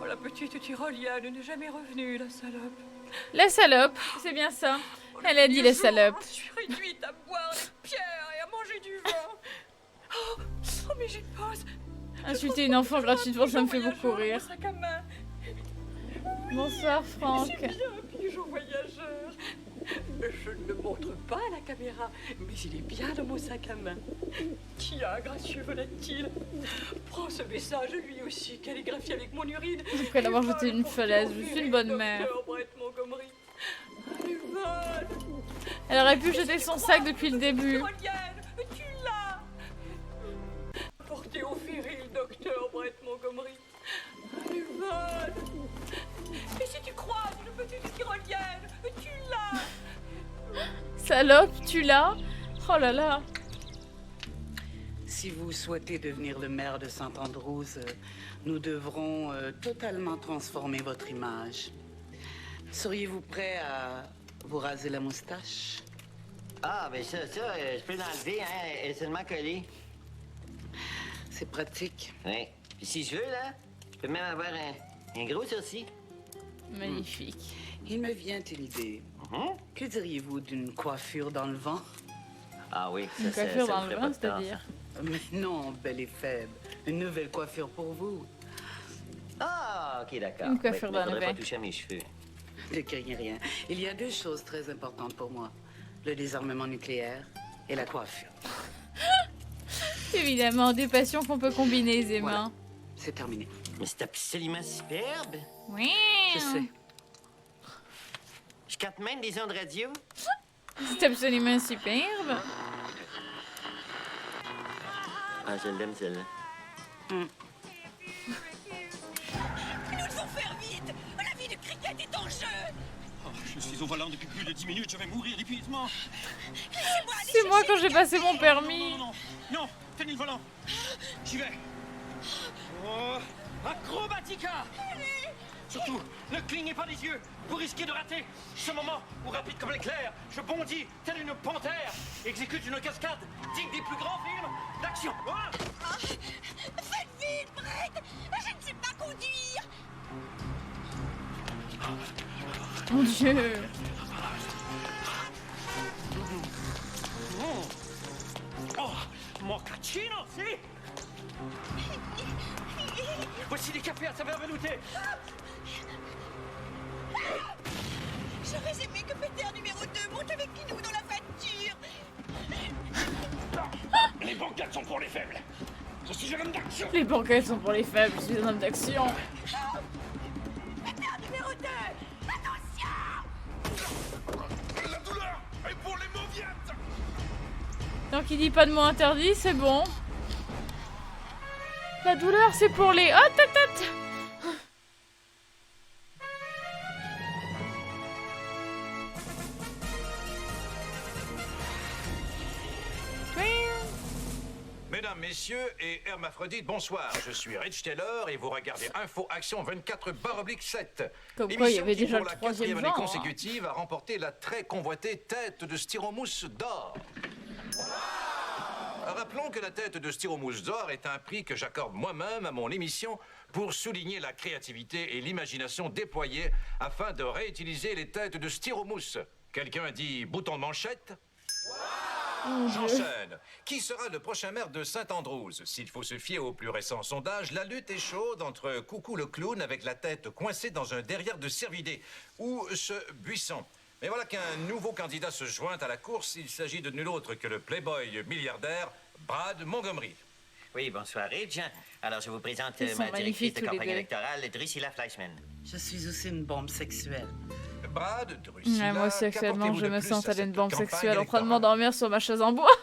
Oh, la petite tyrolienne n'est jamais revenue, la salope. La salope, c'est bien ça. Elle a dit la salope. Je suis réduite à boire des pierres et à manger du vin. Oh, mais j'y pense. Insulter une enfant gratuitement, ça me fait beaucoup rire. Mon sac à main. Bonsoir, Franck. C'est bien un pigeon voyageur. Je ne le montre pas à la caméra, mais il est bien dans mon sac à main. Tiens, gracieux volatile. Prends ce message lui aussi, calligraphié avec mon urine. Après l'avoir jeté une falaise, je suis une bonne mère. Docteur Brett Montgomery. Allez, vole. Elle aurait pu jeter son sac depuis le début. Tyrolienne, tu l'as. Porté au ferry, docteur Brett Montgomery. Allez, vole. Et si tu croises une petite tyrolienne, tu l'as. Salope, tu l'as? Oh là là. Si vous souhaitez devenir le maire de Saint-Andrews, nous devrons totalement transformer votre image. Seriez-vous prêt à vous raser la moustache? Ah, ben ça, je peux l'enlever, hein, elle est seulement collée. C'est pratique. Oui. Puis si je veux, là, je peux même avoir un gros sourcil. Magnifique. Il me vient une idée. Que diriez-vous d'une coiffure dans le vent? Ah oui, Une ça coiffure me dans ferait le pas vent, de tort, c'est-à-dire? Mais non, belle et faible. Une nouvelle coiffure pour vous. ça. Ah, OK, d'accord. Une coiffure mais dans le faudrait vent. pas toucher à mes cheveux. Ne craignez rien. Il y a deux choses très importantes pour moi. le désarmement nucléaire et la coiffure. Évidemment, des passions qu'on peut combiner aisément. Voilà. C'est terminé. Mais c'est absolument superbe. Oui. Je sais. Je capte même des ondes radio. C'est absolument superbe. Ah, je l'aime, celle-là. Nous devons faire vite. La vie de Cricket est en jeu. Oh, je suis au volant depuis plus de 10 minutes, je vais mourir d'épuisement. C'est moi quand j'ai passé mon permis. Non, tenez le volant. J'y vais. Oh, acrobatica. Surtout, ne clignez pas les yeux. Vous risquez de rater ce moment où, rapide comme l'éclair, je bondis telle une panthère, exécute une cascade digne des plus grands films d'action. Faites vite, Brett. Je ne sais pas conduire. Mon Dieu. Oh, mochaccino, si. Voici des cafés à saveur veloutée. J'aurais aimé que Peter numéro 2 monte avec nous dans la voiture. Les banquettes sont pour les faibles. Je suis un homme d'action. Les banquettes sont pour les faibles, je suis un homme d'action. Peter numéro 2, attention. La douleur est pour les mauviettes. Tant qu'il dit pas de mots interdits, c'est bon. La douleur, c'est pour les... Oh, tête. Mesdames, messieurs et hermaphrodites, bonsoir. Je suis Rich Taylor et vous regardez Info Action 24/7. Comme quoi, il y avait déjà le pour la troisième 4e genre, année hein. consécutive, a remporté la très convoitée tête de styromousse d'or. Rappelons que la tête de styromousse d'or est un prix que j'accorde moi-même à mon émission pour souligner la créativité et l'imagination déployées afin de réutiliser les têtes de styromousse. Quelqu'un dit bouton de manchette? J'enchaîne. Qui sera le prochain maire de Saint-Andrews? S'il faut se fier au plus récent sondage, la lutte est chaude entre Coucou le clown avec la tête coincée dans un derrière de cervidé ou ce buisson. Mais voilà qu'un nouveau candidat se joint à la course. Il s'agit de nul autre que le playboy milliardaire Brad Montgomery. Oui, bonsoir, Ridge. Alors, je vous présente Ils sont ma directrice magnifiques, de tous les campagne deux. électorale, Drusilla Fleischmann. Je suis aussi une bombe sexuelle. Brad, Drusilla, Ouais, moi aussi, actuellement, qu'apportez-vous je de me plus sens à telle une cette bombe campagne sexuelle en train de électorale? m'endormir sur ma chaise en bois.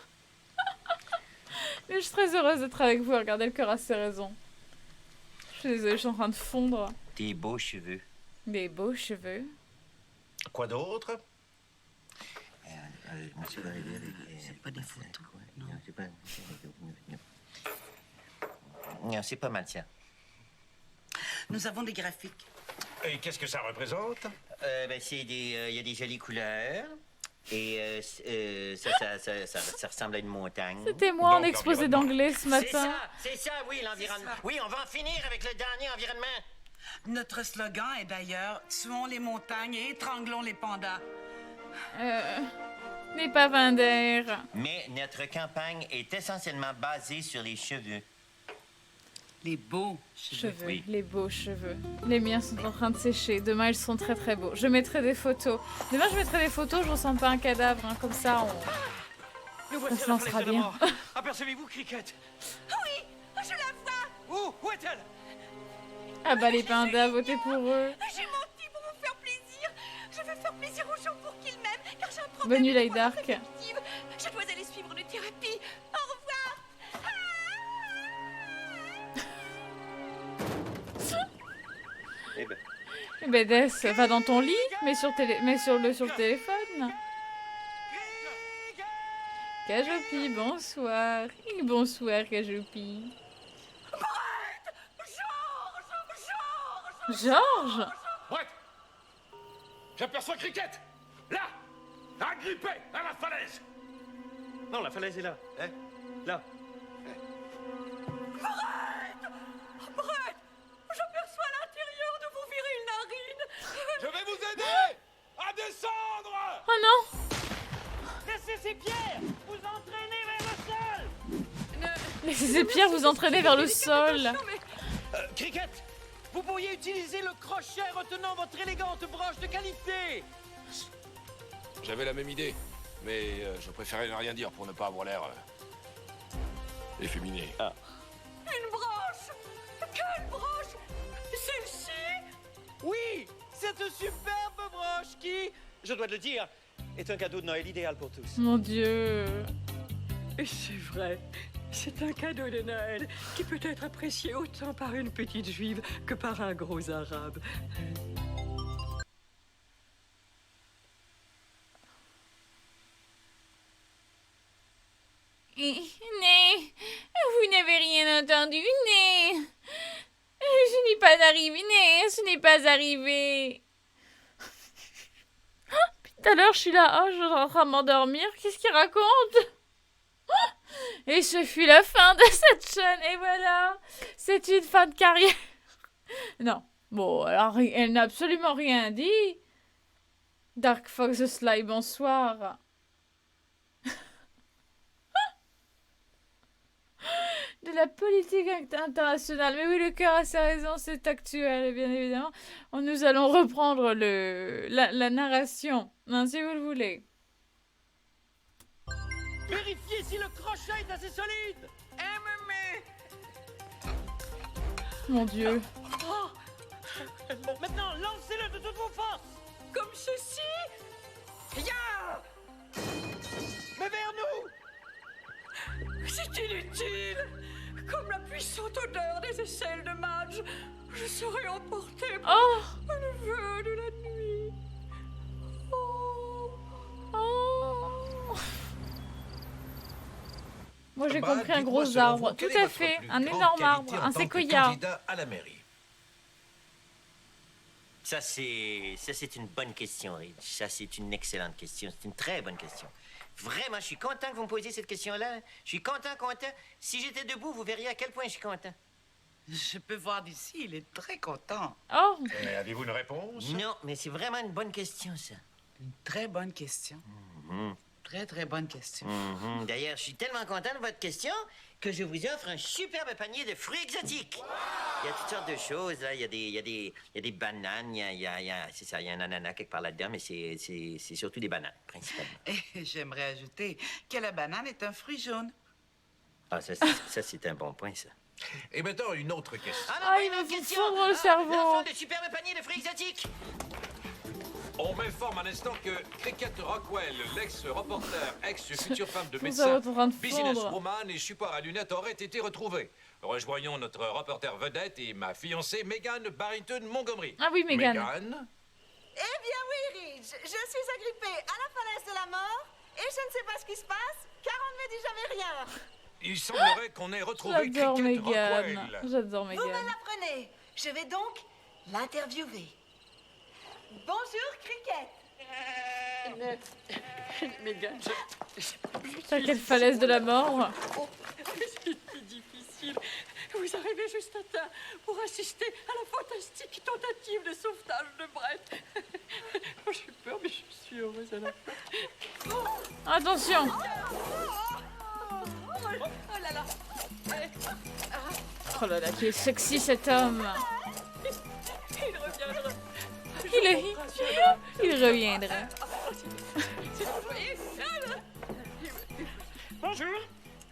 Mais je suis très heureuse d'être avec vous. Regardez, le cœur a ses raisons. Je suis désolée, je suis en train de fondre. Tes beaux cheveux. Des beaux cheveux. Quoi d'autre? C'est pas des photos. Non. Non, c'est pas mal, tiens. Nous avons des graphiques. Et qu'est-ce que ça représente? C'est des... Il y a des jolies couleurs. Et ça ressemble à une montagne. C'était moi en exposé d'anglais ce matin. C'est ça, oui, l'environnement. Oui, on va en finir avec le dernier environnement. Notre slogan est d'ailleurs « Tuons les montagnes et étranglons les pandas Les pavins d'air. Mais notre campagne est essentiellement basée sur les cheveux. ». Les beaux cheveux. Oui. Les beaux cheveux. Les miens sont en train de sécher. Demain, ils seront très très beaux. Je mettrai des photos. Demain, je mettrai des photos. Je ressemble pas à un cadavre. Hein. Comme ça, Nous on voici se à la lancera falaise de la bien. mort. Apercevez-vous, Cricket? Oui, je la vois. Où est-elle? Ah bah les pandas, votez pour eux. J'ai menti pour vous faire plaisir. Je veux faire plaisir aux gens pour qu'ils m'aiment, car j'ai un problème. Bonne nuit, de Light croyance Dark. affective. Je dois aller suivre une thérapie. Au revoir. Eh ben. Eh ben, Death, va dans ton lit, mets sur le téléphone. Kajopi, bonsoir. Bonsoir, Kajopi. Georges? Brett! J'aperçois Cricket! Là! Agrippé à la falaise! Non, la falaise est là. Hein? Là. Brett, j'aperçois l'intérieur de vos viriles narines. Je vais vous aider à descendre! Oh non! Laissez ces pierres vous entraîner vers le sol. Laissez ces pierres vous entraîner vers le sol. Cricket, vous pourriez utiliser le crochet retenant votre élégante broche de qualité. J'avais la même idée. Mais je préférais ne rien dire pour ne pas avoir l'air efféminé. Ah. Une broche! Quelle broche? Celle-ci? Oui, cette superbe broche qui, je dois te le dire, est un cadeau de Noël idéal pour tous. Mon Dieu. Et c'est vrai, c'est un cadeau de Noël qui peut être apprécié autant par une petite juive que par un gros arabe. Né, vous n'avez rien entendu, Né. Je n'ai pas arrivé, Né, ce n'est pas arrivé. Tout à l'heure, je suis là, je suis en train de m'endormir. Qu'est-ce qu'il raconte? Et ce fut la fin de cette chaîne. Et voilà, c'est une fin de carrière. Non, bon, alors elle n'a absolument rien dit. Dark Fox the Sly, bonsoir. De la politique internationale. Mais oui, le cœur a sa raison, c'est actuel, bien évidemment. Nous allons reprendre la narration, si vous le voulez. Vérifiez si le crochet est assez solide. Mon Dieu. Oh. Bon, maintenant, lancez-le de toutes vos forces. Comme ceci? Ya! Mais vers nous! C'est inutile. Comme la puissante odeur des aisselles de Madge, je serai emportée par le vœu de la nuit. Moi, j'ai Brad, compris un dites-moi, gros selon arbre. vous, Tout quelle est à votre fait. plus Un grande énorme qualité arbre. en Un tant que séquoia. candidat à la mairie? Ça, c'est une bonne question, Ridge. Ça, c'est une excellente question. C'est une très bonne question. Vraiment, je suis content que vous me posiez cette question-là. Je suis content. Si j'étais debout, vous verriez à quel point je suis content. Je peux voir d'ici, il est très content. Oh! Avez-vous une réponse? Non, mais c'est vraiment une bonne question, ça. Une très bonne question. Très, très bonne question. D'ailleurs, je suis tellement content de votre question que je vous offre un superbe panier de fruits exotiques. Il y a toutes sortes de choses, là. Il y a des bananes, c'est ça, il y a un ananas quelque part là-dedans, mais c'est surtout des bananes, principalement. Et j'aimerais ajouter que la banane est un fruit jaune. Ah, ça c'est un bon point, ça. Et maintenant, une autre question. Il me fait fondre le cerveau. Lançons de superbes paniers de fruits exotiques. On m'informe à l'instant que Cricket Rockwell, l'ex-reporter, ex-future femme de Tout médecin, ça va être en train de businesswoman et support à lunettes auraient été retrouvés. Rejoignons notre reporter vedette et ma fiancée Megan Barrington Montgomery. Ah oui, Megan. Megan? Eh bien oui, Ridge, je suis agrippée à la falaise de la mort et je ne sais pas ce qui se passe car on ne me dit jamais rien. Il semblerait qu'on ait retrouvé J'adore Cricket Megan. Rockwell. J'adore Vous Megan. me l'apprenez. Je vais donc l'interviewer. Bonjour, Cricket. Megan, Putain, quelle falaise de la mort. c'est difficile. Vous arrivez juste à temps pour assister à la fantastique tentative de sauvetage de Brett. J'ai peur, mais je suis heureuse à la fois. Attention. Oh là là. Oh là là, qui est sexy cet homme. Il reviendra. Il reviendra. Bonjour.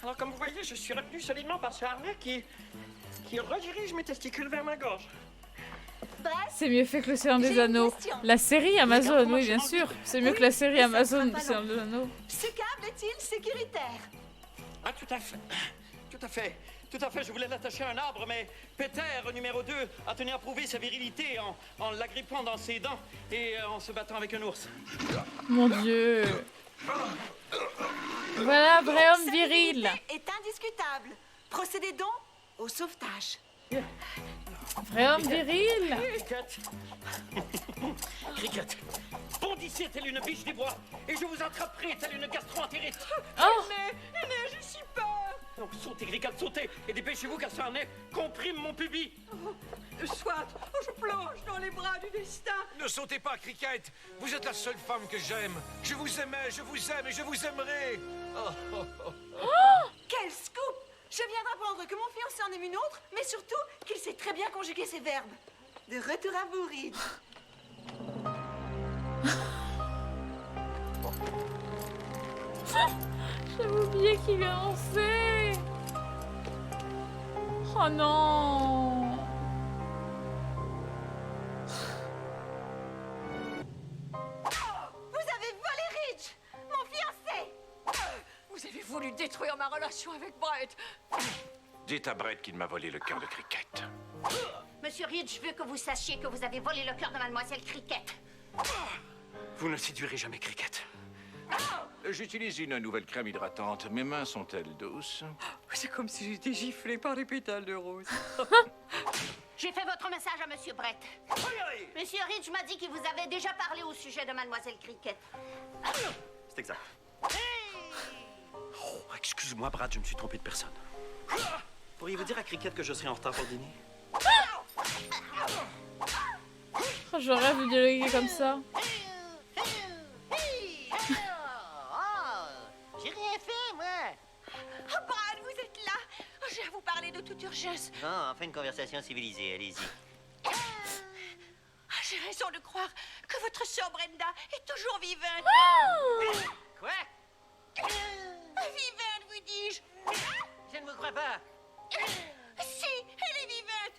Alors, comme vous voyez, je suis retenu solidement par ce harnais qui redirige mes testicules vers ma gorge. C'est mieux fait que le Seigneur des Anneaux. La série Amazon, oui, bien sûr. C'est mieux que la série Amazon du Seigneur des Anneaux. Ce câble est-il sécuritaire? Ah, tout à fait. Tout à fait. Tout à fait, je voulais l'attacher à un arbre, mais Peter, numéro 2, a tenu à prouver sa virilité en l'agrippant dans ses dents et en se battant avec un ours. Mon Dieu. Voilà, vrai homme viril. Est indiscutable. Procédez donc au sauvetage. Vrai homme viril. Cricket. Cricket. Bondissez telle une biche des bois et je vous attraperai telle une gastro-entérite. Oh. J'ai si peur. Donc sautez, Cricket, sautez et dépêchez-vous car ce harnais comprime mon pubis. Soit, je plonge dans les bras du destin. Ne sautez pas, Cricket. Vous êtes la seule femme que j'aime. Je vous aimais, je vous aime et je vous aimerai. Quel scoop! Je viens d'apprendre que mon fiancé en aime une autre, mais surtout qu'il sait très bien conjuguer ses verbes. De retour à vous, Ridge. J'avais oublié qu'il vient lancer. Oh non. Vous avez volé Ridge, mon fiancé. Vous avez voulu détruire ma relation avec Brett. Dites à Brett qu'il m'a volé le cœur de Cricket. Monsieur Ridge veut que vous sachiez que vous avez volé le cœur de Mademoiselle Cricket. Vous ne séduirez jamais Cricket. J'utilise une nouvelle crème hydratante. Mes mains sont-elles douces? C'est comme si j'étais giflée par les pétales de rose. J'ai fait votre message à Monsieur Brett. Monsieur Ridge m'a dit qu'il vous avait déjà parlé au sujet de Mademoiselle Cricket. C'est exact. Oh, excuse-moi, Brad, je me suis trompé de personne. Pourriez-vous dire à Cricket que je serai en retard pour le dîner? Oh, je rêve de dialoguer comme ça. J'ai rien fait, moi. Oh, Brad, vous êtes là. Oh, j'ai à vous parler de toute urgence. Bon, enfin une conversation civilisée, allez-y. Ah, j'ai raison de croire que votre sœur Brenda est toujours vivante. Quoi? Vivante, vous dis-je. Je ne vous crois pas. Si, elle est vivante.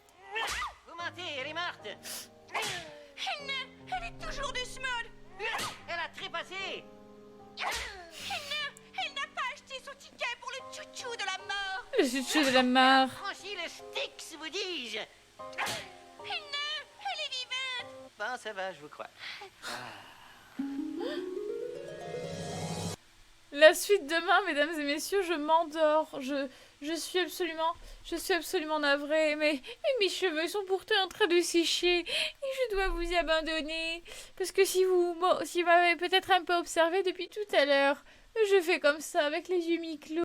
Vous mentez, elle est morte. Elle est toujours de ce mode. Elle a trépassé. Elle n'a pas acheté son ticket pour le chouchou de la mort. Le chouchou de la mort. Franchi le Styx, vous dis-je. Elle est vivante. Bon, ça va, je vous crois. La suite demain, mesdames et messieurs, je m'endors. Je suis absolument navrée. Mais mes cheveux sont pourtant en train de sécher. Et je dois vous abandonner. Parce que si vous m'avez peut-être un peu observé depuis tout à l'heure, je fais comme ça avec les yeux mi-clos.